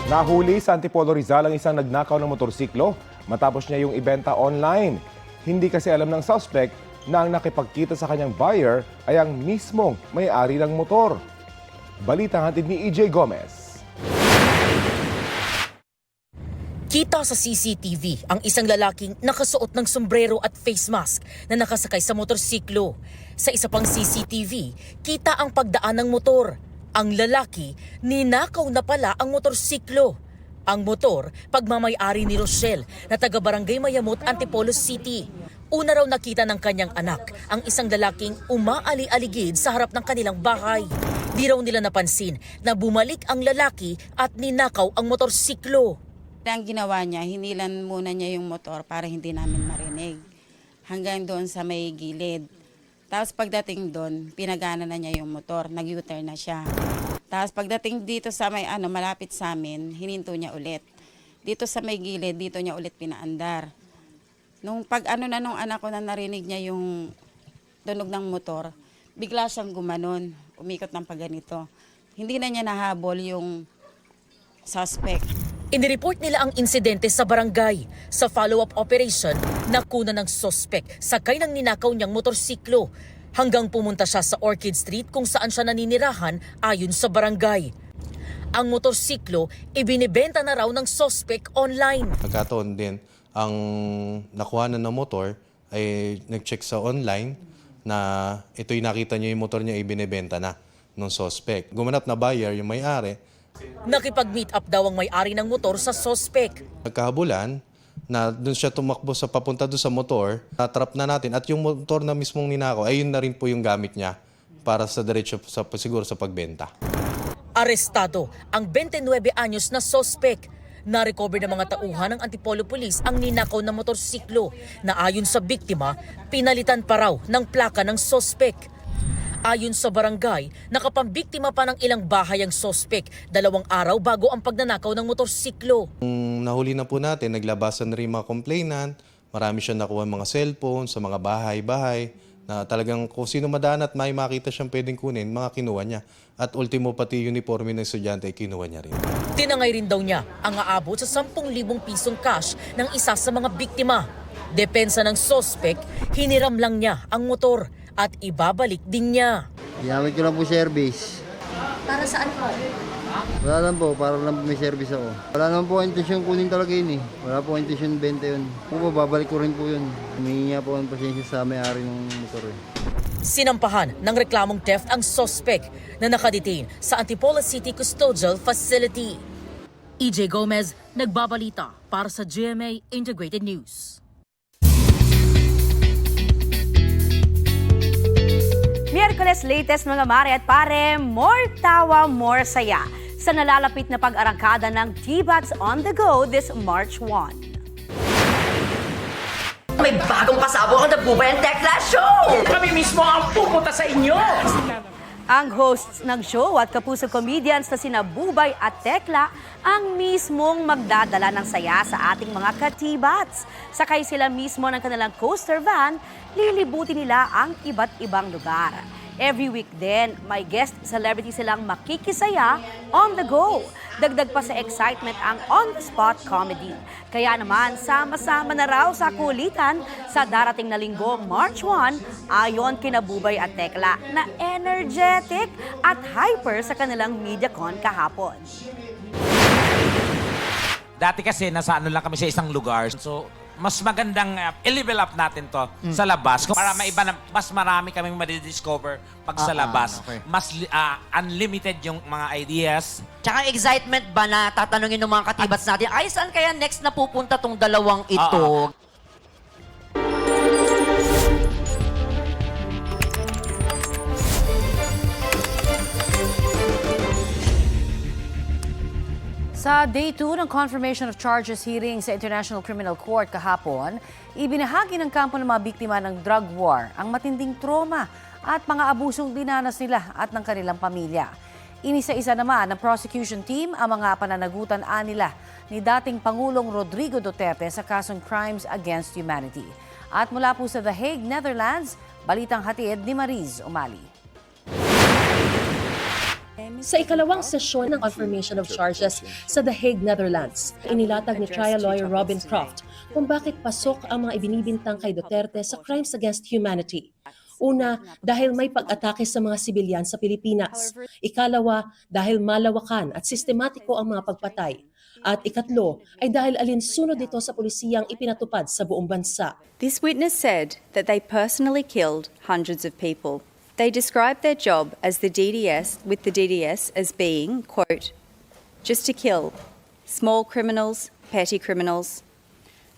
Nahuli sa Antipolo Rizal ang isang nagnakaw ng motorsiklo matapos niya yung ibenta online. Hindi kasi alam ng suspect na ang nakipagkita sa kanyang buyer ay ang mismong may-ari ng motor. Balitang hatid ni EJ Gomez. Kita sa CCTV ang isang lalaking nakasuot ng sombrero at face mask na nakasakay sa motorsiklo. Sa isa pang CCTV, kita ang pagdaan ng motor. Ang lalaki, ninakaw na pala ang motorsiklo. Ang motor, pagmamay-ari ni Rochelle na taga-barangay Mayamot, Antipolo City. Una raw nakita ng kanyang anak ang isang lalaking umaali-aligid sa harap ng kanilang bahay. Di raw nila napansin na bumalik ang lalaki at ninakaw ang motorsiklo. Ang ginawa niya, hinilan muna niya yung motor para hindi namin marinig. Hanggang doon sa may gilid. Tapos pagdating doon, pinagana na niya yung motor, nag-U-turn na siya. Tapos pagdating dito sa may malapit sa amin, hininto niya ulit. Dito sa may gilid, dito niya ulit pinaandar. Nung nung anak ko na narinig niya yung tunog ng motor, bigla siyang gumanon, umikot ng pagganito. Hindi na niya nahabol yung suspect. Inireport nila ang insidente sa barangay. Sa follow-up operation, nakuna ng suspect sakay ng ninakaw niyang motorsiklo hanggang pumunta siya sa Orchid Street kung saan siya naninirahan ayon sa barangay. Ang motorsiklo ibinibenta na raw ng suspect online. Nagkataon din, ang nakuhanan ng motor ay nag-check sa online na ito'y nakita niya yung motor niya ibinibenta na ng suspect. Gumanap na buyer, yung may-ari. Nakipag-meet up daw ang may-ari ng motor sa suspect. Nagkahabulan na doon siya tumakbo sa papunta doon sa motor, natrap na natin at yung motor na mismong ninakaw, ayun na rin po yung gamit niya para sa diretso siguro sa pagbenta. Arestado ang 29 anyos na suspect. Na-recover ng mga tauhan ng Antipolo Police ang ninakaw na motorsiklo na ayon sa biktima, pinalitan pa raw ng plaka ng suspect. Ayon sa barangay, nakapambiktima pa ng ilang bahay ang suspect 2 araw bago ang pagnanakaw ng motorsiklo. Nahuli na po natin, naglabasan na rin mga complainant, marami siya nakuha mga cellphone sa mga bahay-bahay na talagang kung sino madaan at may makita siyang pwedeng kunin, mga kinuha niya. At ultimo pati uniforme ng estudyante ay kinuha niya rin. Tinangay rin daw niya ang aabot sa 10,000 pisong cash ng isa sa mga biktima. Depensa ng suspect, hiniram lang niya ang motor at ibabalik din niya. Ginamit ko lang po service. Para saan po? Wala lang po, para lang po may service ako. Wala naman po intensyon kunin talaga yun eh. Wala po intensyon benta yun. Po, babalik ko rin po yun. Humingi po ang pasensya sa may-ari ng motor eh. Sinampahan ng reklamong theft ang suspect na nakadetain sa Antipolo City Custodial Facility. EJ Gomez, nagbabalita para sa GMA Integrated News. Miyerkules latest mga mare at pare, more tawa, more saya sa nalalapit na pag-arangkada ng T-Bats on the Go this March 1. May bagong pasabog ang Bubay and Tekla Show! Kami mismo ang pupunta sa inyo! Ang hosts ng show at kapuso comedians na sina Bubay at Tekla ang mismong magdadala ng saya sa ating mga ka-T-Bats. Sakay sila mismo ng kanilang coaster van, lilibutin nila ang iba't ibang lugar. Every week din, may guest celebrity silang makikisaya on the go. Dagdag pa sa excitement ang on-the-spot comedy. Kaya naman, sama-sama na raw sa kulitan sa darating na linggo, March 1, ayon kina Bubay at Tekla na energetic at hyper sa kanilang MediaCon kahapon. Dati kasi nasa lang kami sa isang lugar. So, mas magandang i-level up natin to sa labas. Para maiba na, mas marami kaming madidiscover pag sa labas. Okay. Mas unlimited yung mga ideas. Tsaka excitement ba na tatanungin ng mga katibats natin, ay saan kaya next na pupunta tong dalawang ito? Sa Day 2 ng Confirmation of Charges hearing sa International Criminal Court kahapon, ibinahagi ng kampo ng mga biktima ng drug war ang matinding trauma at mga abusong dinanas nila at ng kanilang pamilya. Inisa-isa naman ng prosecution team ang mga pananagutan nila ni dating Pangulong Rodrigo Duterte sa kasong Crimes Against Humanity. At mula po sa The Hague, Netherlands, balitang hatid ni Mariz Umali. Sa ikalawang sesyon ng confirmation of charges sa The Hague, Netherlands, inilatag ni trial lawyer Robin Croft kung bakit pasok ang mga ibinibintang kay Duterte sa crimes against humanity. Una, dahil may pag-atake sa mga sibilyan sa Pilipinas. Ikalawa, dahil malawakan at sistematiko ang mga pagpatay. At ikatlo, ay dahil alinsunod ito sa pulisiyang ipinatupad sa buong bansa. This witness said that they personally killed hundreds of people. They described their job as the DDS as being, quote, just to kill small criminals, petty criminals.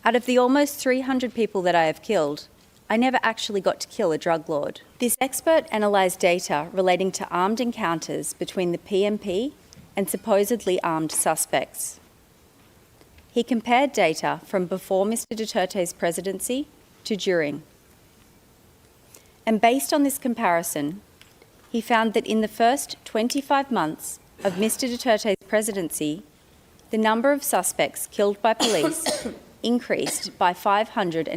Out of the almost 300 people that I have killed, I never actually got to kill a drug lord. This expert analysed data relating to armed encounters between the PMP and supposedly armed suspects. He compared data from before Mr. Duterte's presidency to during. And based on this comparison, he found that in the first 25 months of Mr. Duterte's presidency, the number of suspects killed by police increased by 590%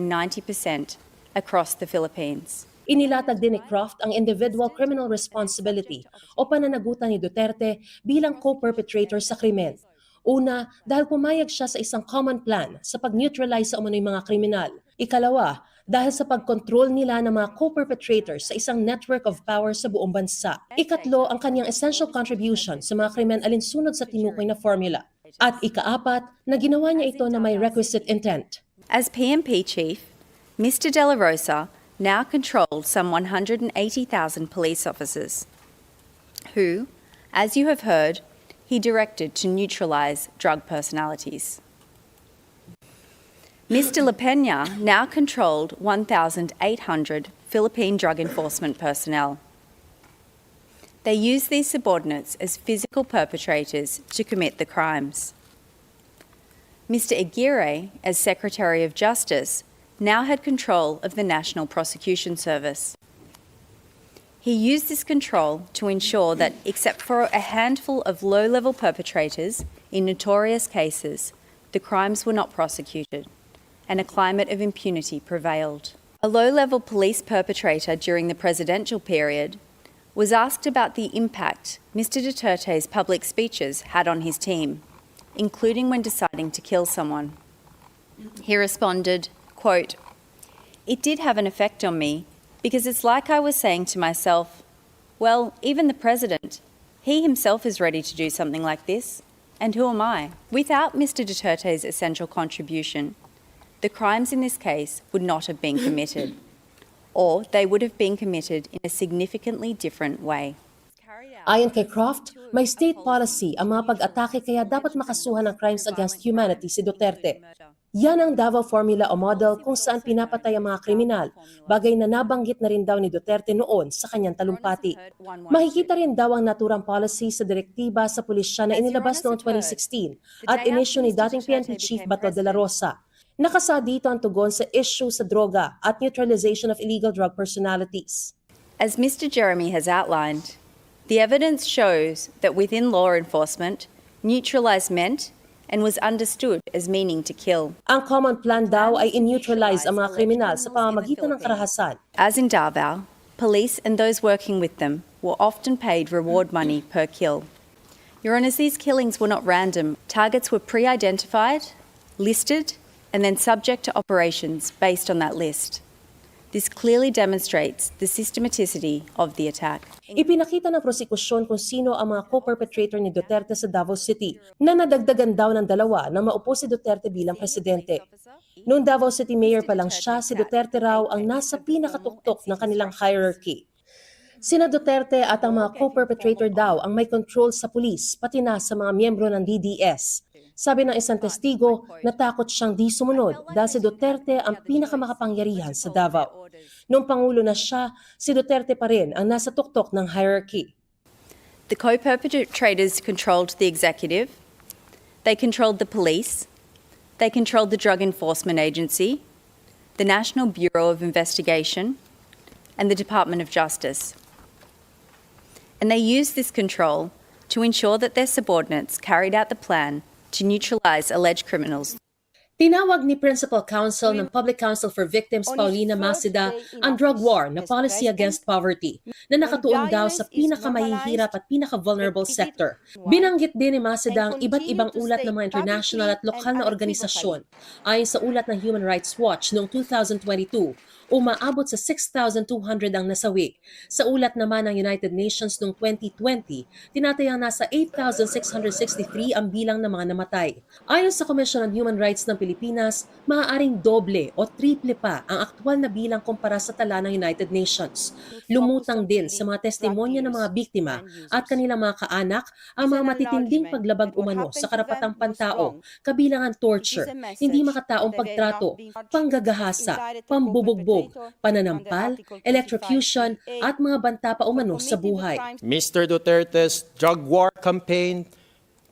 across the Philippines. Inilatag din ni Croft ang individual criminal responsibility o pananagutan ni Duterte bilang co-perpetrator sa krimen. Una, dahil pumayag siya sa isang common plan sa pag-neutralize sa umano'y mga kriminal. Ikalawa, dahil sa pagkontrol nila ng mga co-perpetrators sa isang network of power sa buong bansa. Ikatlo, ang kanyang essential contribution sa mga krimen alinsunod sa tinukoy na formula. At ikaapat, na ginawa niya ito na may requisite intent. As PMP chief, Mr. De La Rosa now controlled some 180,000 police officers, who, as you have heard, he directed to neutralize drug personalities. Mr. La Peña now controlled 1,800 Philippine drug enforcement personnel. They used these subordinates as physical perpetrators to commit the crimes. Mr. Aguirre, as Secretary of Justice, now had control of the National Prosecution Service. He used this control to ensure that, except for a handful of low-level perpetrators in notorious cases, the crimes were not prosecuted, and a climate of impunity prevailed. A low-level police perpetrator during the presidential period was asked about the impact Mr. Duterte's public speeches had on his team, including when deciding to kill someone. He responded, quote, "It did have an effect on me because it's like I was saying to myself, well, even the president, he himself is ready to do something like this, and who am I?" Without Mr. Duterte's essential contribution, the crimes in this case would not have been committed, or they would have been committed in a significantly different way. Ayon kay Croft, may state policy ang mga pag-atake kaya dapat makasuhan ng crimes against humanity si Duterte. Yan ang Davao Formula o model kung saan pinapatay ang mga kriminal, bagay na nabanggit na rin daw ni Duterte noon sa kanyang talumpati. Makikita rin daw ang naturang policy sa direktiba sa pulisya na inilabas noong 2016 at inisyu ni dating PNP Chief Bato de la Rosa. Nakasa dito ang tugon sa issue sa droga at neutralization of illegal drug personalities. As Mr. Jeremy has outlined, the evidence shows that within law enforcement, neutralise meant and was understood as meaning to kill. Ang common plan daw ay in-neutralize ang mga kriminal sa pamamagitan ng karahasan. As in Davao, police and those working with them were often paid reward money per kill. Your Honours, these killings were not random. Targets were pre-identified, listed, and then subject to operations based on that list. This clearly demonstrates the systematicity of the attack. Ipinakita ng prosekusyon kung sino ang mga co-perpetrator ni Duterte sa Davao City na nadagdagan daw ng dalawa na maupo si Duterte bilang presidente. Noong Davao City Mayor pa lang siya, si Duterte raw ang nasa pinakatuktok ng kanilang hierarchy. Sina Duterte at ang mga co-perpetrator daw ang may control sa pulis pati na sa mga miyembro ng DDS. Sabi ng isang testigo, natakot siyang di sumunod dahil si Duterte ang pinakamakapangyarihan sa Davao. Noong Pangulo na siya, si Duterte pa rin ang nasa tuktok ng hierarchy. The co-perpetrators controlled the executive, they controlled the police, they controlled the Drug Enforcement Agency, the National Bureau of Investigation, and the Department of Justice. And they used this control to ensure that their subordinates carried out the plan to neutralize alleged criminals. Tinawag ni Principal Counsel ng Public Counsel for Victims Paulina Masida ang drug war na policy against poverty na nakatuon daw sa pinakamahihirap at pinaka-vulnerable sector. Binanggit din ni Masida ang iba't ibang ulat ng mga international at lokal na organisasyon. Ayon sa ulat ng Human Rights Watch noong 2022, umaabot sa 6,200 ang nasawi. Sa ulat naman ng United Nations noong 2020, tinatayang nasa 8,663 ang bilang ng mga namatay. Ayon sa Commission on Human Rights ng Pilipinas, maaaring doble o triple pa ang aktwal na bilang kumpara sa tala ng United Nations. Lumutang din sa mga testimonya ng mga biktima at kanilang mga kaanak ang mga matitinding paglabag umano sa karapatang pantao, kabilang ang torture, hindi makataong pagtrato, panggagahasa, pambubugbog, pananampal, electrocution at mga banta pa umano sa buhay. Mr. Duterte's drug war campaign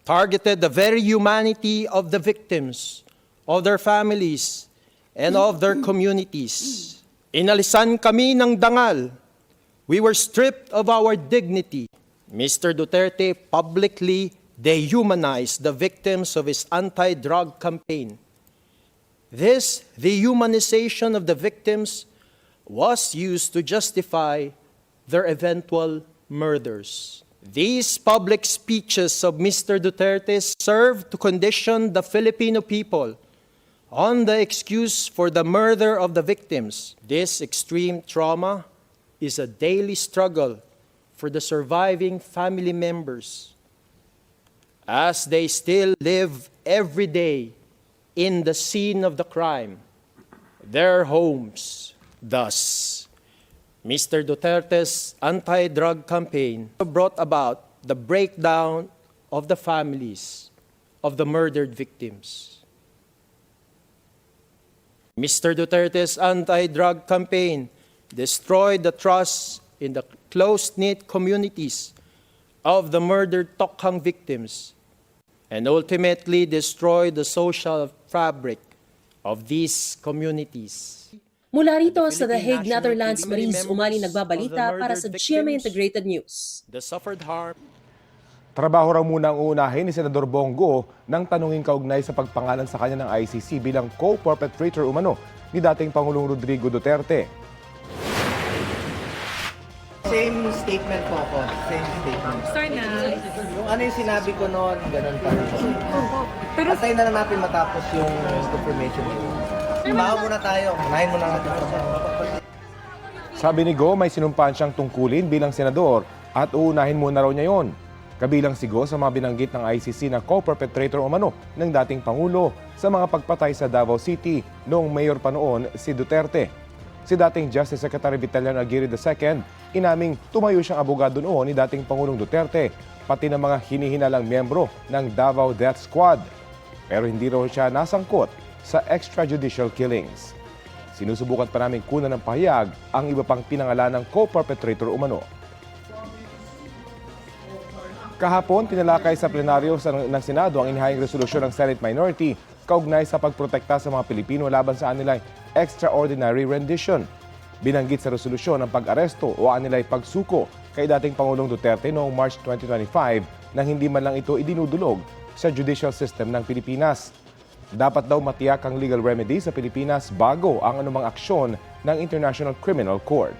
targeted the very humanity of the victims, of their families, and of their communities. Inalisan kami ng dangal. We were stripped of our dignity. Mr. Duterte publicly dehumanized the victims of his anti-drug campaign. This dehumanization of the victims was used to justify their eventual murders. These public speeches of Mr. Duterte serve to condition the Filipino people on the excuse for the murder of the victims. This extreme trauma is a daily struggle for the surviving family members as they still live every day in the scene of the crime, their homes. Thus, Mr. Duterte's anti-drug campaign brought about the breakdown of the families of the murdered victims. Mr. Duterte's anti-drug campaign destroyed the trust in the close-knit communities of the murdered Tokhang victims and ultimately destroyed the social fabric of these communities. Mula rito sa The Hague, Netherlands, Maris Umali nagbabalita para sa GMA Integrated News. The suffered harm. Trabaho raw muna ang uunahin ni Senador Bongo nang tanungin kaugnay sa pagpangalan sa kanya ng ICC bilang co-perpetrator umano ni dating Pangulong Rodrigo Duterte. Same statement po ako. Same statement. Sorry na. Yung ano yung sinabi ko noon, ganun pa rin. Pero antayin na lang natin matapos yung confirmation. Baho muna tayo. Unahin muna natin sa Sabi ni Go, may sinumpaan siyang tungkulin bilang senador at uunahin muna raw niya yon. Kabilang si Go sa mga binanggit ng ICC na co-perpetrator umano ng dating Pangulo sa mga pagpatay sa Davao City noong mayor pa noon si Duterte. Si dating Justice Secretary Vitaliano Aguirre II, inaming tumayo siyang abogado noon ni dating Pangulong Duterte, pati ng mga hinihinalang miyembro ng Davao Death Squad. Pero hindi raw siya nasangkot sa extrajudicial killings. Sinusubukan pa namin kunan ng pahayag ang iba pang pinangalan ng co-perpetrator umano. Kahapon, tinalakay sa plenaryo ng Senado ang inihayang resolusyon ng Senate Minority kaugnay sa pagprotekta sa mga Pilipino laban sa anilang extraordinary rendition. Binanggit sa resolusyon ang pag-aresto o anilay pagsuko kay dating Pangulong Duterte noong March 2025 nang hindi man lang ito idinudulog sa judicial system ng Pilipinas. Dapat daw matiyak ang legal remedy sa Pilipinas bago ang anumang aksyon ng International Criminal Court.